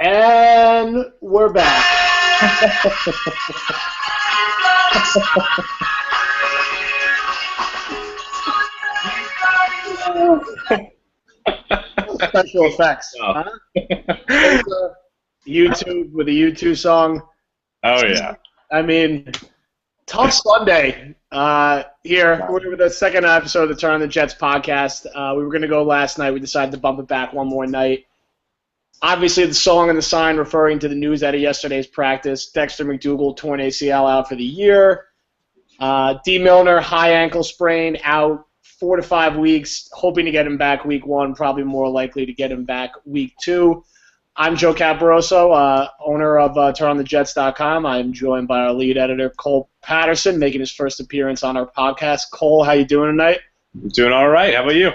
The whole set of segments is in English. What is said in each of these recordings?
And we're back. Special effects. Oh. Huh? YouTube with a U2 song. Oh, yeah. I mean, tough Sunday here. We're with the second episode of the Turn on the Jets podcast. We were going to go last night. We decided to bump it back one more night. Obviously, the song and the sign referring to the news out of yesterday's practice. Dexter McDougal, torn ACL, out for the year. D. Milner, high ankle sprain, out 4 to 5 weeks. Hoping to get him back week 1. Probably more likely to get him back week 2. I'm Joe Caporoso, owner of TurnOnTheJets.com. I'm joined by our lead editor, Cole Patterson, making his first appearance on our podcast. Cole, how you doing tonight? I'm doing all right. How about you?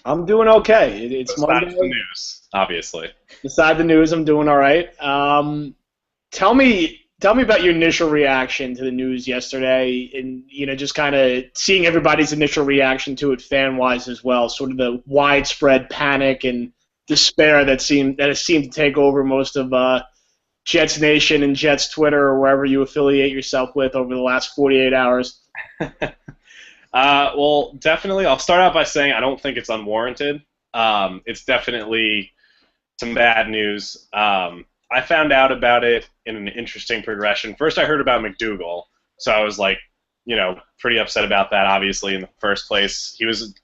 I'm doing okay. It's Besides Monday. the news, obviously. Beside the news, I'm doing all right. Tell me about your initial reaction to the news yesterday, and just kind of seeing everybody's initial reaction to it, fan-wise as well. Sort of the widespread panic and despair that has seemed to take over most of Jets Nation and Jets Twitter or wherever you affiliate yourself with over the last 48 hours. Well, definitely. I'll start out by saying I don't think it's unwarranted. It's definitely some bad news. I found out about it in an interesting progression. First, I heard about McDougal, so I was like, pretty upset about that. Obviously, in the first place, he was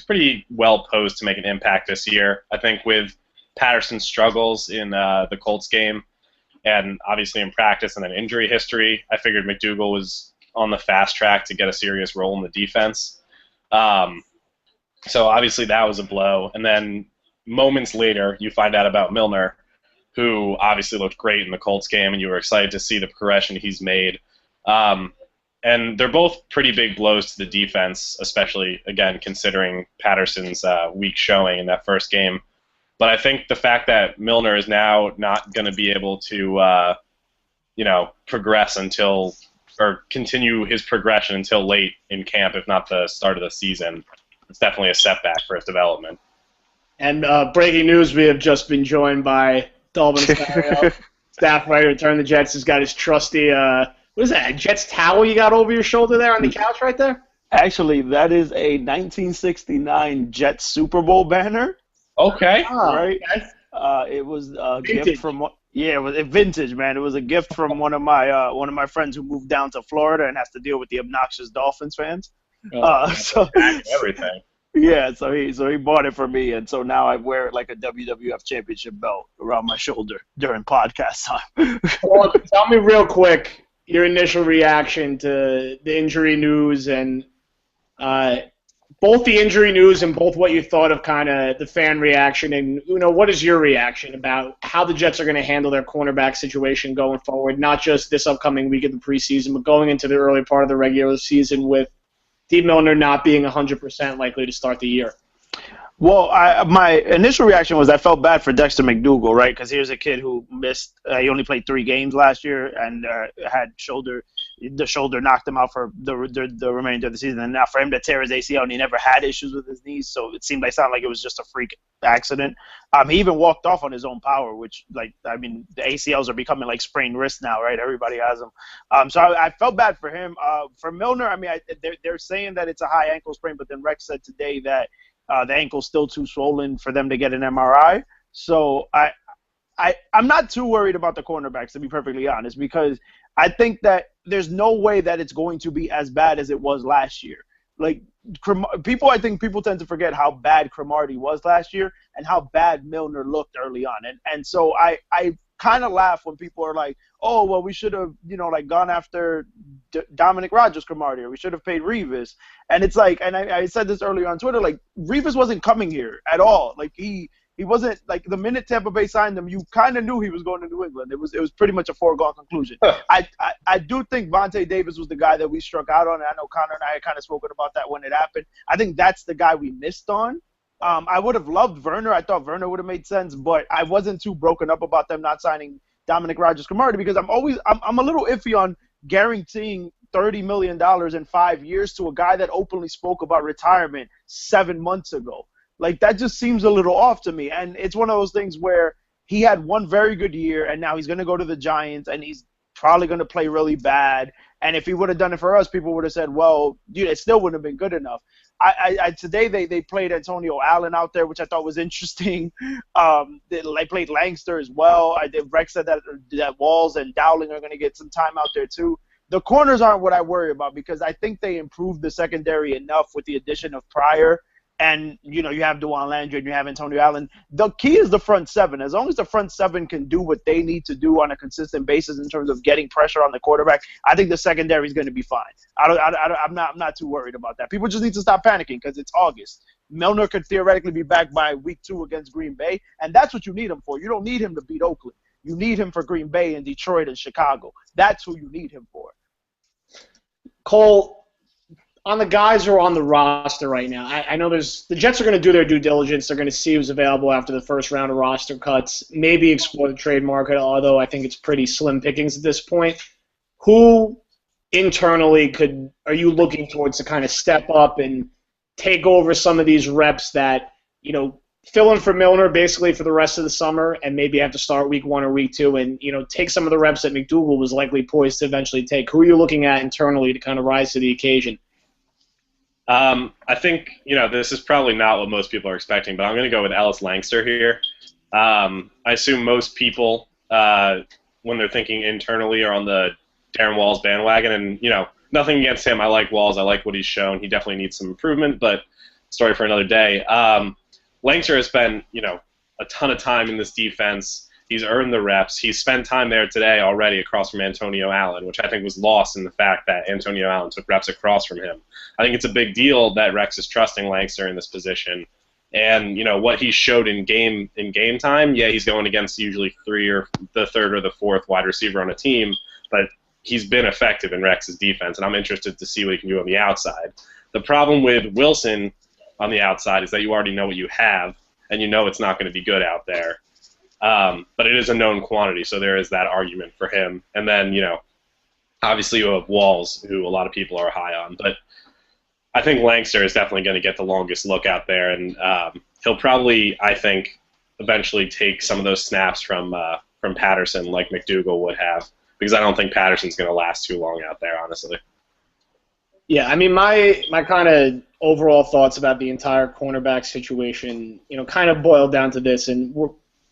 pretty well posed to make an impact this year. I think with Patterson's struggles in the Colts game, and obviously in practice and then injury history, I figured McDougal was on the fast track to get a serious role in the defense. So obviously that was a blow. And then moments later, you find out about Milner, who obviously looked great in the Colts game, and you were excited to see the progression he's made. And they're both pretty big blows to the defense, especially, again, considering Patterson's weak showing in that first game. But I think the fact that Milner is now not going to be able to, progress or continue his progression until late in camp, if not the start of the season, it's definitely a setback for his development. And breaking news, we have just been joined by Dalbin, staff writer at Turn the Jets. Has got his trusty, what is that, Jets towel you got over your shoulder there on the couch right there? Actually, that is a 1969 Jets Super Bowl banner. Okay. Right? It was a gift from... Yeah, it was vintage, man. It was a gift from one of my friends who moved down to Florida and has to deal with the obnoxious Dolphins fans. So everything. Yeah, so he bought it for me, and so now I wear it like a WWF Championship belt around my shoulder during podcast time. Well, tell me real quick your initial reaction to the injury news and both the injury news and both what you thought of kind of the fan reaction, and what is your reaction about how the Jets are going to handle their cornerback situation going forward, not just this upcoming week of the preseason, but going into the early part of the regular season with D. Milner not being 100% likely to start the year? Well, my initial reaction was I felt bad for Dexter McDougal, right? Because here's a kid who missed. He only played 3 games last year and had the shoulder knocked him out for the remainder of the season. And now for him to tear his ACL, and he never had issues with his knees, so it sounded like it was just a freak accident. He even walked off on his own power, which, the ACLs are becoming like sprained wrists now, right? Everybody has them. So I felt bad for him. For Milner, they're saying that it's a high ankle sprain, but then Rex said today that the ankle's still too swollen for them to get an MRI. So I'm not too worried about the cornerbacks, to be perfectly honest, because I think that there's no way that it's going to be as bad as it was last year. I think people tend to forget how bad Cromartie was last year and how bad Milner looked early on. And so I kind of laugh when people are like, oh, well, we should have, gone after Dominic Rodgers-Cromartie, or we should have paid Revis. And it's like, and I said this earlier on Twitter, Revis wasn't coming here at all. He wasn't, the minute Tampa Bay signed him, you kind of knew he was going to New England. It was pretty much a foregone conclusion. I do think Vontae Davis was the guy that we struck out on. And I know Connor and I had kind of spoken about that when it happened. I think that's the guy we missed on. I would have loved Werner. I thought Werner would have made sense, but I wasn't too broken up about them not signing Dominic Rodgers-Cromartie because I'm a little iffy on guaranteeing $30 million in 5 years to a guy that openly spoke about retirement 7 months ago. That just seems a little off to me. And it's one of those things where he had one very good year, and now he's going to go to the Giants, and he's probably going to play really bad. And if he would have done it for us, people would have said, well, dude, it still wouldn't have been good enough. Today they played Antonio Allen out there, which I thought was interesting. They played Langster as well. Rex said that Walls and Dowling are going to get some time out there too. The corners aren't what I worry about because I think they improved the secondary enough with the addition of Pryor. And, you have Duane Landry and you have Antonio Allen. The key is the front seven. As long as the front seven can do what they need to do on a consistent basis in terms of getting pressure on the quarterback, I think the secondary is going to be fine. I'm not too worried about that. People just need to stop panicking because it's August. Milner could theoretically be back by week 2 against Green Bay, and that's what you need him for. You don't need him to beat Oakland. You need him for Green Bay and Detroit and Chicago. That's who you need him for. Cole, on the guys who are on the roster right now, I know the Jets are going to do their due diligence. They're going to see who's available after the first round of roster cuts, maybe explore the trade market, although I think it's pretty slim pickings at this point. Who internally are you looking towards to kind of step up and take over some of these reps that, fill in for Milner basically for the rest of the summer and maybe have to start week 1 or week 2 and, take some of the reps that McDougal was likely poised to eventually take? Who are you looking at internally to kind of rise to the occasion? I think, this is probably not what most people are expecting, but I'm going to go with Ellis Langster here. I assume most people, when they're thinking internally, are on the Darren Walls bandwagon. And, nothing against him. I like Walls. I like what he's shown. He definitely needs some improvement, but story for another day. Langster has spent, a ton of time in this defense. He's earned the reps. He's spent time there today already across from Antonio Allen, which I think was lost in the fact that Antonio Allen took reps across from him. I think it's a big deal that Rex is trusting Langster in this position. And, what he showed in game time, yeah, he's going against usually the third or the fourth wide receiver on a team, but he's been effective in Rex's defense, and I'm interested to see what he can do on the outside. The problem with Wilson on the outside is that you already know what you have, and it's not going to be good out there. But it is a known quantity, so there is that argument for him. And then, obviously you have Walls, who a lot of people are high on. But I think Langster is definitely going to get the longest look out there, and he'll probably, I think, eventually take some of those snaps from Patterson like McDougal would have, because I don't think Patterson's going to last too long out there, honestly. Yeah, I mean, my kind of overall thoughts about the entire cornerback situation, kind of boiled down to this, and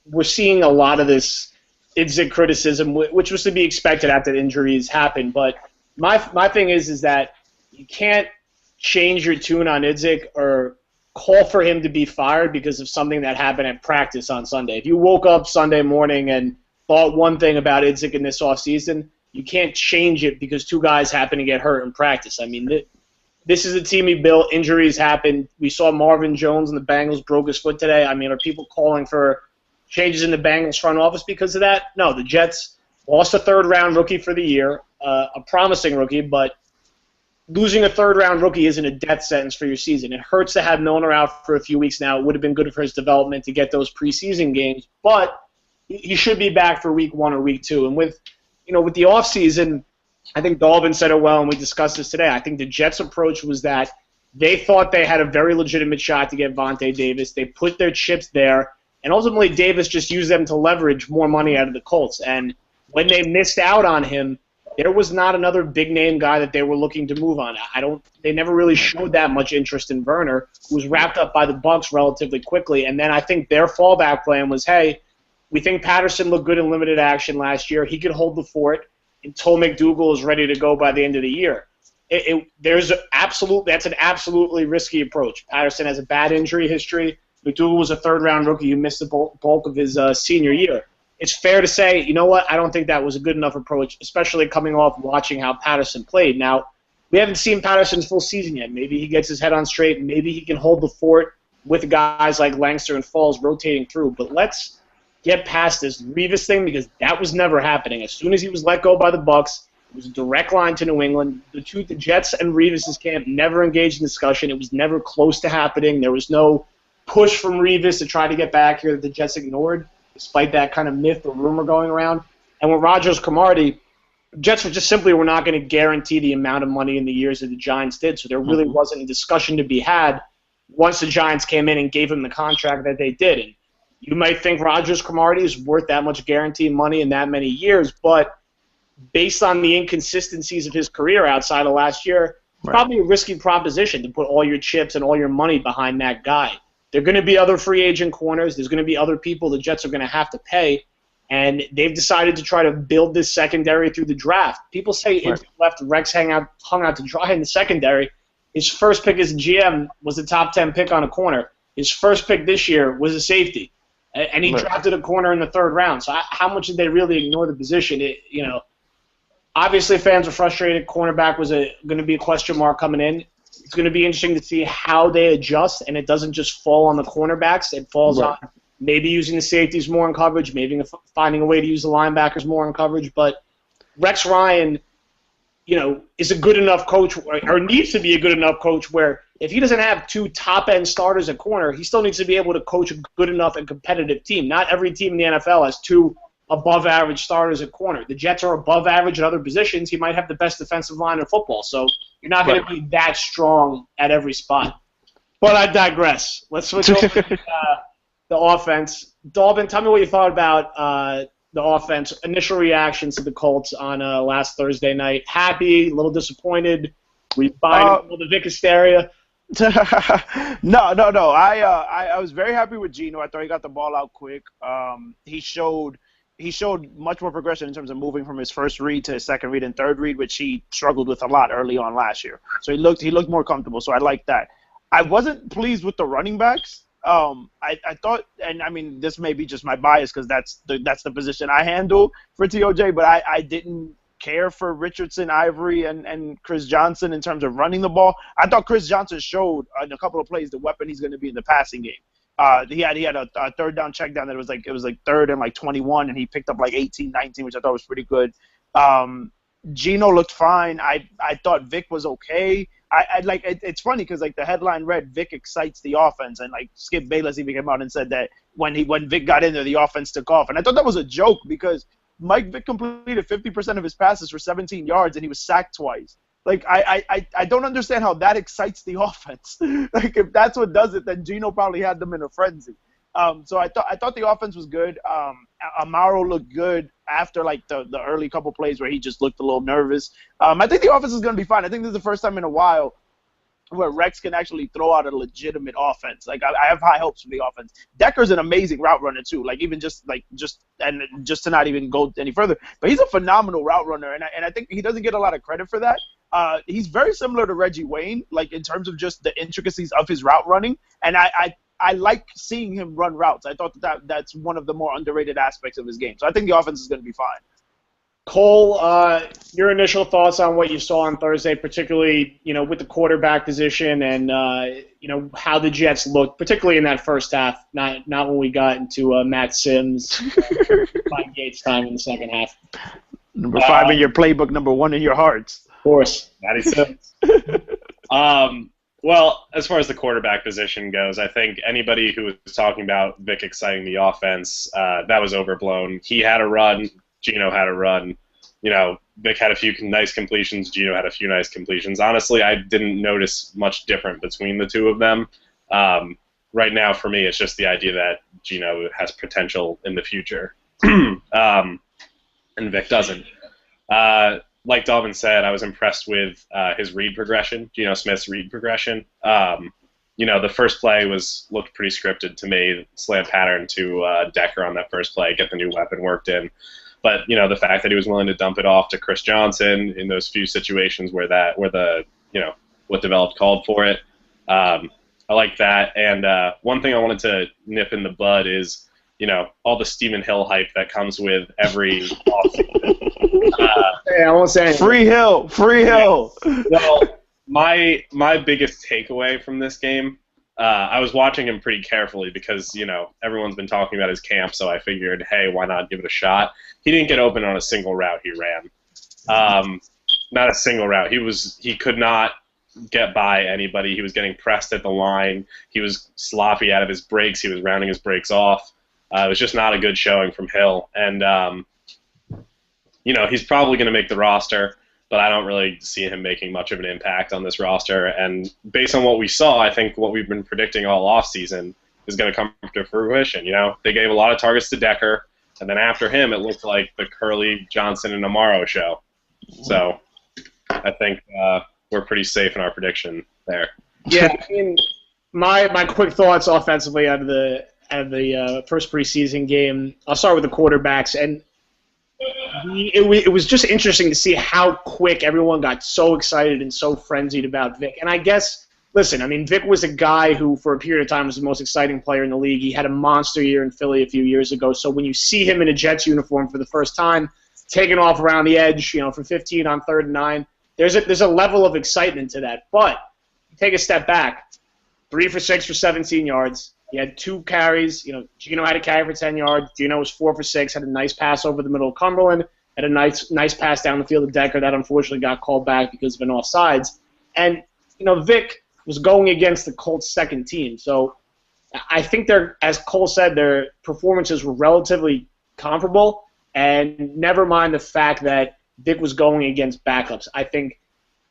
we're seeing a lot of this Idzik criticism, which was to be expected after injuries happen. But my thing is that you can't change your tune on Idzik or call for him to be fired because of something that happened at practice on Sunday. If you woke up Sunday morning and thought one thing about Idzik in this offseason, you can't change it because 2 guys happen to get hurt in practice. I mean, this is a team he built. Injuries happen. We saw Marvin Jones and the Bengals broke his foot today. I mean, are people calling for changes in the Bengals front office because of that? No, the Jets lost a third-round rookie for the year, a promising rookie, but losing a third-round rookie isn't a death sentence for your season. It hurts to have Milner out for a few weeks now. It would have been good for his development to get those preseason games, but he should be back for week 1 or week 2. And with the offseason, I think Dalbin said it well, and we discussed this today. I think the Jets' approach was that they thought they had a very legitimate shot to get Vontae Davis. They put their chips there, and ultimately Davis just used them to leverage more money out of the Colts. And when they missed out on him, there was not another big-name guy that they were looking to move on. They never really showed that much interest in Werner, who was wrapped up by the Bucs relatively quickly. And then I think their fallback plan was, hey, we think Patterson looked good in limited action last year. He could hold the fort until McDougal is ready to go by the end of the year. That's an absolutely risky approach. Patterson has a bad injury history. McDougal was a third-round rookie who missed the bulk of his senior year. It's fair to say, you know what, I don't think that was a good enough approach, especially coming off watching how Patterson played. Now, we haven't seen Patterson's full season yet. Maybe he gets his head on straight. Maybe he can hold the fort with guys like Langster and Falls rotating through. But let's get past this Revis thing because that was never happening. As soon as he was let go by the Bucs, it was a direct line to New England. The Jets and Revis's camp never engaged in discussion. It was never close to happening. There was no push from Revis to try to get back here that the Jets ignored, despite that kind of myth or rumor going around. And with Rogers Cromartie, Jets were not going to guarantee the amount of money in the years that the Giants did, so there really wasn't a discussion to be had once the Giants came in and gave him the contract that they did. And You might think Rogers Cromartie is worth that much guaranteed money in that many years, but based on the inconsistencies of his career outside of last year, it's probably a risky proposition to put all your chips and all your money behind that guy. There are going to be other free agent corners. There's going to be other people the Jets are going to have to pay, and they've decided to try to build this secondary through the draft. People say Inter left Rex hung out to dry in the secondary. His first pick as a GM was a top 10 pick on a corner. His first pick this year was a safety, and he drafted a corner in the 3rd round. So how much did they really ignore the position? Obviously, fans were frustrated. Cornerback was going to be a question mark coming in. It's going to be interesting to see how they adjust, and it doesn't just fall on the cornerbacks. It falls on maybe using the safeties more in coverage, maybe finding a way to use the linebackers more in coverage. But Rex Ryan, is a good enough coach, or needs to be a good enough coach, where if he doesn't have 2 top-end starters at corner, he still needs to be able to coach a good enough and competitive team. Not every team in the NFL has 2 above-average starters at corner. The Jets are above average at other positions. He might have the best defensive line in football, so you're not going to be that strong at every spot. But I digress. Let's switch over to the offense. Dalbin, tell me what you thought about the offense. Initial reactions to the Colts on last Thursday night. Happy, a little disappointed. We buy all the Vic hysteria. No. I was very happy with Geno. I thought he got the ball out quick. He showed much more progression in terms of moving from his first read to his second read and third read, which he struggled with a lot early on last year. So he looked more comfortable. So I like that. I wasn't pleased with the running backs. I thought, and I mean, this may be just my bias because that's the position I handle for TOJ, but I didn't care for Richardson, Ivory, and Chris Johnson in terms of running the ball. I thought Chris Johnson showed in a couple of plays the weapon he's going to be in the passing game. He had a third down check down that it was 3rd and 21, and he picked up 18, 19, which I thought was pretty good. Geno looked fine. I thought Vic was okay. It's funny because the headline read Vic excites the offense, and Skip Bayless even came out and said that when Vic got in there, the offense took off, and I thought that was a joke because Mike Vick completed 50% of his passes for 17 yards, and he was sacked twice. I don't understand how that excites the offense. If that's what does it, then Geno probably had them in a frenzy. So I thought the offense was good. Amaro looked good after the early couple plays where he just looked a little nervous. I think the offense is going to be fine. I think this is the first time in a while where Rex can actually throw out a legitimate offense. I have high hopes for the offense. Decker's an amazing route runner too. Even just to not even go any further, but he's a phenomenal route runner, and I think he doesn't get a lot of credit for that. He's very similar to Reggie Wayne, in terms of just the intricacies of his route running, and I like seeing him run routes. I thought that's one of the more underrated aspects of his game. So I think the offense is going to be fine. Cole, your initial thoughts on what you saw on Thursday, particularly with the quarterback position and how the Jets looked, particularly in that first half, not when we got into Matt Sims, Mike Gates time in the second half. Number 5 in your playbook, number 1 in your hearts. Of course, Matty Sims. Well, as far as the quarterback position goes, I think anybody who was talking about Vic exciting the offense, that was overblown. He had a run. Geno had a run. Vic had a few nice completions. Geno had a few nice completions. Honestly, I didn't notice much different between the two of them. Right now, for me, it's just the idea that Geno has potential in the future, and Vic doesn't. Like Dalvin said, I was impressed with his read progression, Geno Smith's read progression. The first play looked pretty scripted to me, slant pattern to Decker on that first play, get the new weapon worked in. But the fact that he was willing to dump it off to Chris Johnson in those few situations where what developed called for it, I like that. And one thing I wanted to nip in the bud is all the Stephen Hill hype that comes with every offseason. Hey, I won't say anything. Free Hill. Well, my biggest takeaway from this game, I was watching him pretty carefully because everyone's been talking about his camp, so I figured, hey, why not give it a shot? He didn't get open on a single route he ran. Not a single route. He could not get by anybody. He was getting pressed at the line. He was sloppy out of his breaks. He was rounding his breaks off. It was just not a good showing from Hill. And, he's probably going to make the roster, but I don't really see him making much of an impact on this roster. And based on what we saw, I think what we've been predicting all offseason is going to come to fruition. They gave a lot of targets to Decker, and then after him, it looked like the Curley, Johnson, and Amaro show. So I think we're pretty safe in our prediction there. Yeah, I mean, my quick thoughts offensively out of the first preseason game. I'll start with the quarterbacks, and it was just interesting to see how quick everyone got so excited and so frenzied about Vic. And I guess, listen, I mean, Vic was a guy who, for a period of time, was the most exciting player in the league. He had a monster year in Philly a few years ago. So when you see him in a Jets uniform for the first time, taking off around the edge, for 15 on 3rd and 9, there's a level of excitement to that. But take a step back, 3 for 6 for 17 yards. He had 2 carries. Geno had a carry for 10 yards. Geno was 4 for 6, had a nice pass over the middle of Cumberland, had a nice pass down the field of Decker that unfortunately got called back because of an offsides. And, Vic was going against the Colts' second team. So I think as Cole said, their performances were relatively comparable, and never mind the fact that Vic was going against backups. I think,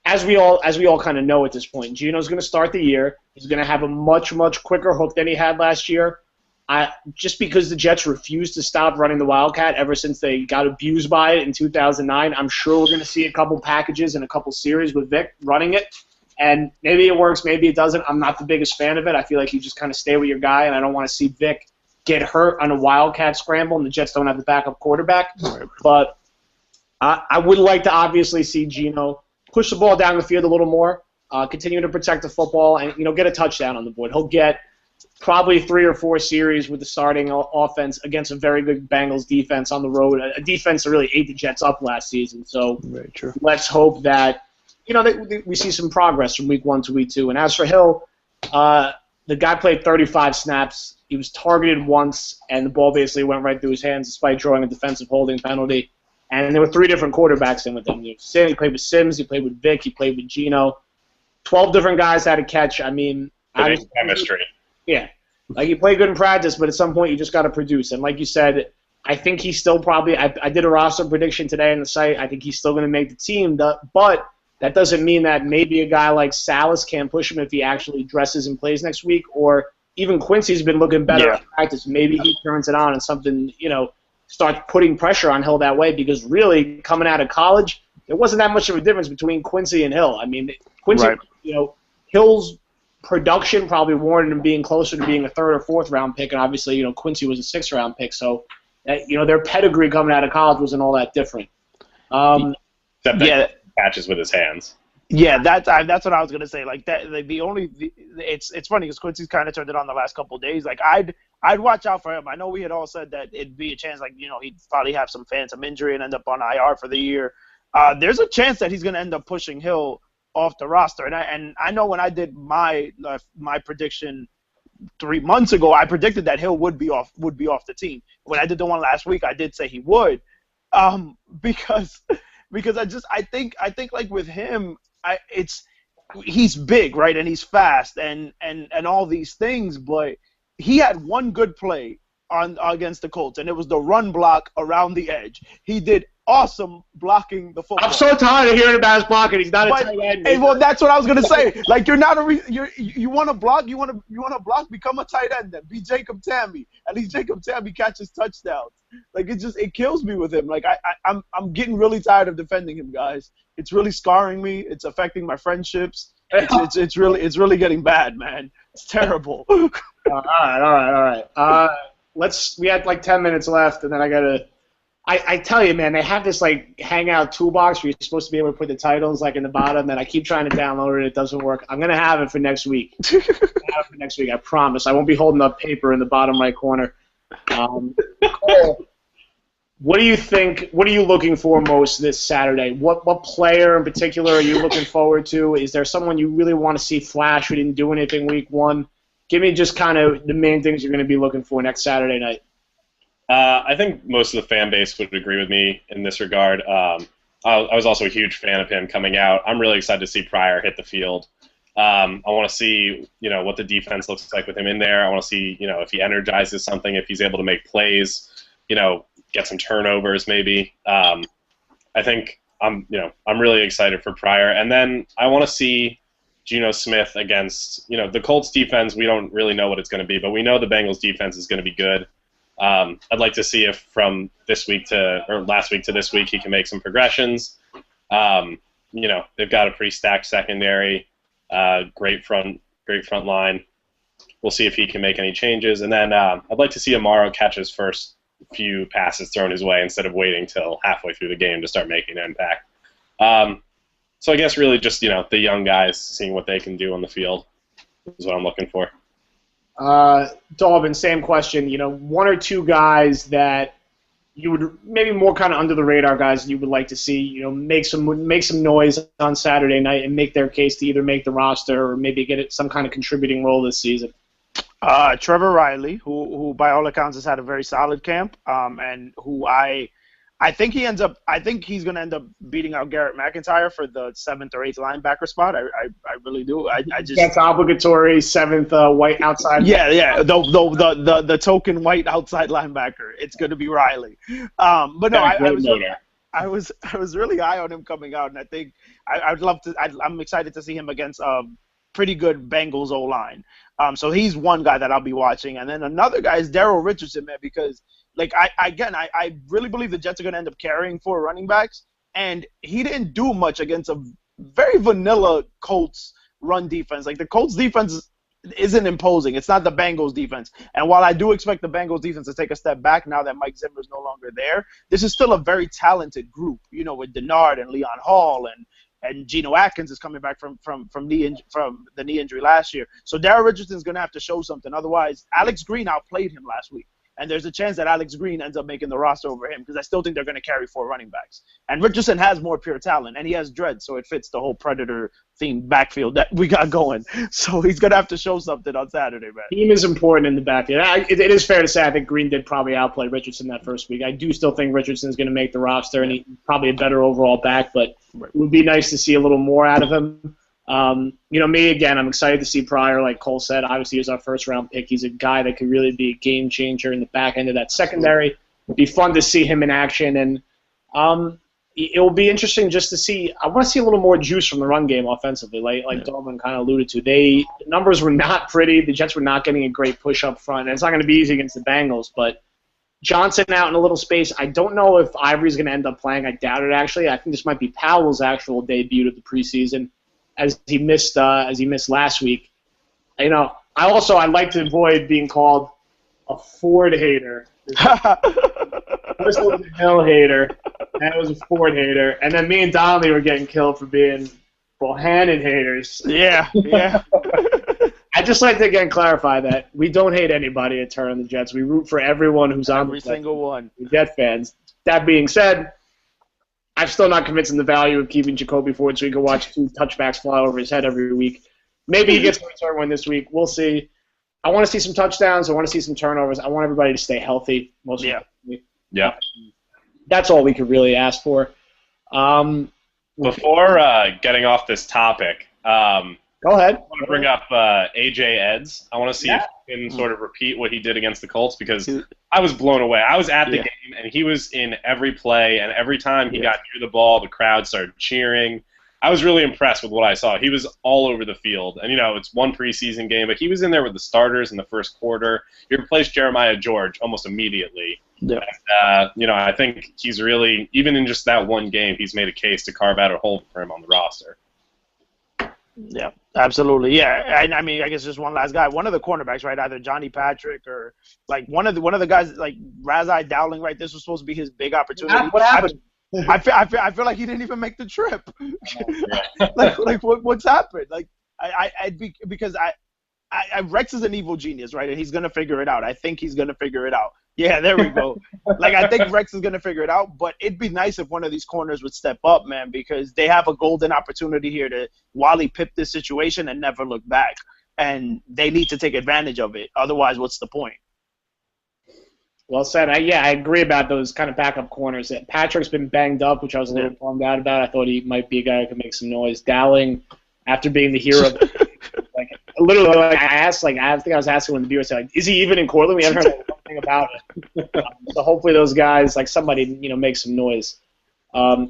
as we all kind of know at this point, Geno's going to start the year. He's going to have a much, much quicker hook than he had last year. Just because the Jets refused to stop running the Wildcat ever since they got abused by it in 2009, I'm sure we're going to see a couple packages and a couple series with Vic running it. And maybe it works, maybe it doesn't. I'm not the biggest fan of it. I feel like you just kind of stay with your guy, and I don't want to see Vic get hurt on a Wildcat scramble, and the Jets don't have the backup quarterback. But I would like to obviously see Geno push the ball down the field a little more, continue to protect the football, and get a touchdown on the board. He'll get probably 3 or 4 series with the starting offense against a very good Bengals defense on the road, a defense that really ate the Jets up last season. So very true. Let's hope that that we see some progress from week 1 to week 2. And as for Hill, the guy played 35 snaps. He was targeted once, and the ball basically went right through his hands despite drawing a defensive holding penalty. And there were 3 different quarterbacks in with him. He played with Sims, he played with Vic, he played with Geno. 12 different guys had a catch. I mean, chemistry. Yeah. He played good in practice, but at some point you just got to produce. And like you said, I think he's still probably – I did a roster prediction today on the site. I think he's still going to make the team. But that doesn't mean that maybe a guy like Salas can't push him if he actually dresses and plays next week. Or even Quincy's been looking better in practice. Maybe he turns it on and something, starts putting pressure on Hill that way, because really coming out of college, there wasn't that much of a difference between Quincy and Hill. I mean, Quincy, Hill's production probably warranted him being closer to being a 3rd or 4th round pick, and obviously, Quincy was a 6th round pick, so their pedigree coming out of college wasn't all that different. Except that catches with his hands. Yeah, that's what I was gonna say. It's funny because Quincy's kind of turned it on the last couple of days. I'd watch out for him. I know we had all said that it'd be a chance, he'd probably have some phantom injury and end up on IR for the year. There's a chance that he's gonna end up pushing Hill off the roster. And I know when I did my prediction 3 months ago, I predicted that Hill would be off the team. When I did the one last week, I did say he would, because I think like with him, he's big, right, and he's fast and all these things, but he had one good play against the Colts, and it was the run block around the edge. He did awesome blocking the football. I'm so tired of hearing about his blocking. He's not a tight end. Hey, well, that's what I was gonna say. You're not you want to block. You want to block. Become a tight end. Then be Jacob Tammy. At least Jacob Tammy catches touchdowns. It kills me with him. I'm getting really tired of defending him, guys. It's really scarring me. It's affecting my friendships. It's really getting bad, man. It's terrible. All right. We had 10 minutes left, and then I gotta. I tell you, man, they have this Hangout toolbox where you're supposed to be able to put the titles in the bottom, and I keep trying to download it. It doesn't work. I'm gonna have it for next week. I promise. I won't be holding up paper in the bottom right corner. Cole, what do you think? What are you looking for most this Saturday? What player in particular are you looking forward to? Is there someone you really want to see flash who didn't do anything week 1? Give me just kind of the main things you're going to be looking for next Saturday night. I think most of the fan base would agree with me in this regard. I was also a huge fan of him coming out. I'm really excited to see Pryor hit the field. I want to see, what the defense looks like with him in there. I want to see, if he energizes something, if he's able to make plays, get some turnovers maybe. I think I'm really excited for Pryor. And then I want to see Geno Smith against, the Colts defense. We don't really know what it's going to be, but we know the Bengals defense is going to be good. I'd like to see if from last week to this week he can make some progressions. They've got a pretty stacked secondary, great front line. We'll see if he can make any changes, and then I'd like to see Amaro catch his first few passes thrown his way instead of waiting till halfway through the game to start making an impact. So I guess really just the young guys seeing what they can do on the field is what I'm looking for. Dalbin, same question. One or two guys that you would maybe more kind of under the radar guys you would like to see, make some noise on Saturday night and make their case to either make the roster or maybe get some kind of contributing role this season. Trevor Riley, who by all accounts has had a very solid camp, and who I think he's going to end up beating out Garrett McIntyre for the 7th or 8th linebacker spot. I really do. I just that's obligatory 7th white outside. Yeah. The token white outside linebacker. It's going to be Riley. But no, I was really high on him coming out, and I think I'd love to. I'm excited to see him against a pretty good Bengals O-line. So he's one guy that I'll be watching, and then another guy is Darrell Richardson, man, because. I really believe the Jets are going to end up carrying 4 running backs, and he didn't do much against a very vanilla Colts run defense. Like, the Colts defense isn't imposing. It's not the Bengals defense. And while I do expect the Bengals defense to take a step back now that Mike Zimmer's no longer there, this is still a very talented group, with Denard and Leon Hall and Geno Atkins is coming back from the knee injury last year. So Darrell Richardson's going to have to show something. Otherwise, Alex Green outplayed him last week. And there's a chance that Alex Green ends up making the roster over him because I still think they're going to carry 4 running backs. And Richardson has more pure talent, and he has dread, so it fits the whole Predator-themed backfield that we got going. So he's going to have to show something on Saturday, man. Team is important in the backfield. It is fair to say I think Green did probably outplay Richardson that first week. I do still think Richardson's going to make the roster, and he's probably a better overall back, but it would be nice to see a little more out of him. Me, again, I'm excited to see Pryor, like Cole said. Obviously, he was our first-round pick. He's a guy that could really be a game changer in the back end of that secondary. It'd be fun to see him in action, and it will be interesting just to see. I want to see a little more juice from the run game offensively, like Dalvin kind of alluded to. The numbers were not pretty. The Jets were not getting a great push up front, and it's not going to be easy against the Bengals, but Johnson out in a little space. I don't know if Ivory's going to end up playing. I doubt it, actually. I think this might be Powell's actual debut of the preseason. As he missed last week. I'd like to avoid being called a Ford hater. First it was a Hill hater, and it was a Ford hater, and then me and Donnelly were getting killed for being Bohannon haters. Yeah. I'd just like to again clarify that we don't hate anybody at Turn on the Jets. We root for everyone who's on every single one. We're Jet fans. That being said, I'm still not convinced in the value of keeping Jacoby Ford so he can watch 2 touchbacks fly over his head every week. Maybe he gets a return win this week. We'll see. I want to see some touchdowns. I want to see some turnovers. I want everybody to stay healthy. Yeah. That's all we could really ask for. Before getting off this topic, go ahead. I want to bring up A.J. Eds. I want to see if he can sort of repeat what he did against the Colts because I was blown away. I was at the game, and he was in every play, and every time he got near the ball, the crowd started cheering. I was really impressed with what I saw. He was all over the field. And, it's one preseason game, but he was in there with the starters in the first quarter. He replaced Jeremiah George almost immediately. Yeah. And, I think he's really, even in just that one game, he's made a case to carve out a hole for him on the roster. Yeah, absolutely. Yeah, and I mean, I guess just one last guy. One of the cornerbacks, right? Either Johnny Patrick or like one of the guys, like Razai Dowling, right? This was supposed to be his big opportunity. What happened? I feel like he didn't even make the trip. like what's happened? Like because Rex is an evil genius, right? And he's gonna figure it out. I think he's gonna figure it out. Yeah, there we go. I think Rex is gonna figure it out. But it'd be nice if one of these corners would step up, man, because they have a golden opportunity here to Wally Pip this situation and never look back. And they need to take advantage of it. Otherwise, what's the point? Well said. I agree about those kind of backup corners. Patrick's been banged up, which I was a little bummed out about. I thought he might be a guy who could make some noise. Dowling, after being the hero, literally, I think I was asking when the viewer said, is he even in Cortland? We haven't heard anything about it. So hopefully those guys, somebody, make some noise.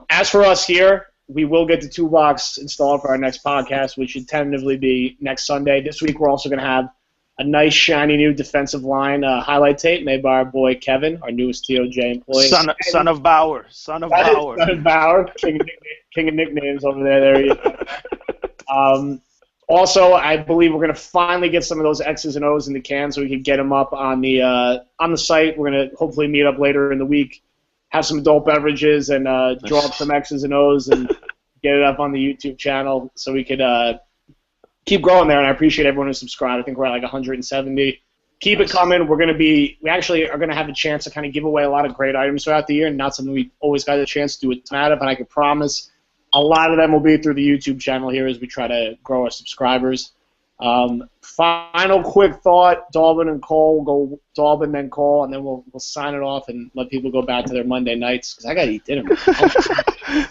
As for us here, we will get the 2-box installed for our next podcast, which should tentatively be next Sunday. This week we're also going to have a nice, shiny new defensive line highlight tape made by our boy Kevin, our newest TOJ employee. Son of Bauer. Son of Bauer. Son of Bauer. King of nicknames over there. There he is. Also, I believe we're going to finally get some of those X's and O's in the can so we can get them up on the site. We're going to hopefully meet up later in the week, have some adult beverages, and draw up some X's and O's and get it up on the YouTube channel so we could keep growing there. And I appreciate everyone who subscribed. I think we're at like 170. Keep it coming. We actually are going to have a chance to kind of give away a lot of great items throughout the year, and not something we always got a chance to do a ton out of, and I can promise a lot of them will be through the YouTube channel here as we try to grow our subscribers. Final quick thought, Dalbin and Cole. We'll go Dalbin, then Cole, and then we'll sign it off and let people go back to their Monday nights because I got to eat dinner.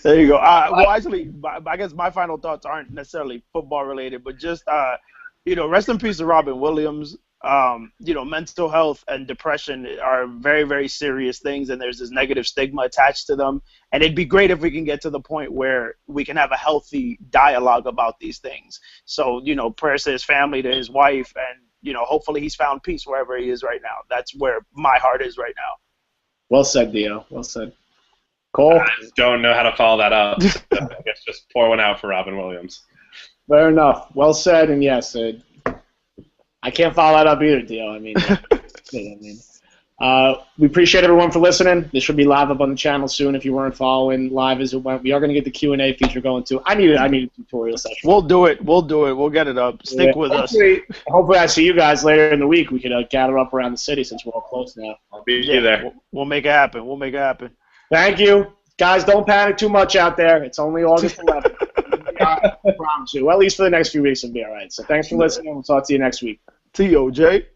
There you go. Well, actually, I guess my final thoughts aren't necessarily football related, but just, rest in peace to Robin Williams. Mental health and depression are very, very serious things, and there's this negative stigma attached to them. And it'd be great if we can get to the point where we can have a healthy dialogue about these things. So, prayers to his family, to his wife, and, hopefully he's found peace wherever he is right now. That's where my heart is right now. Well said, Dio. Well said. Cole? I just don't know how to follow that up. I guess just pour one out for Robin Williams. Fair enough. Well said, and yes, I can't follow that up either, Dio. We appreciate everyone for listening. This should be live up on the channel soon if you weren't following live as it went. We are going to get the Q&A feature going too. I need a tutorial session. We'll do it. We'll get it up. Stick with us. Hopefully I see you guys later in the week. We could gather up around the city since we're all close now. I'll be there. We'll make it happen. Thank you. Guys, don't panic too much out there. It's only August 11th. I promise you. Well, at least for the next few weeks, it'll be all right. So thanks for listening. We'll talk to you next week. TOJ.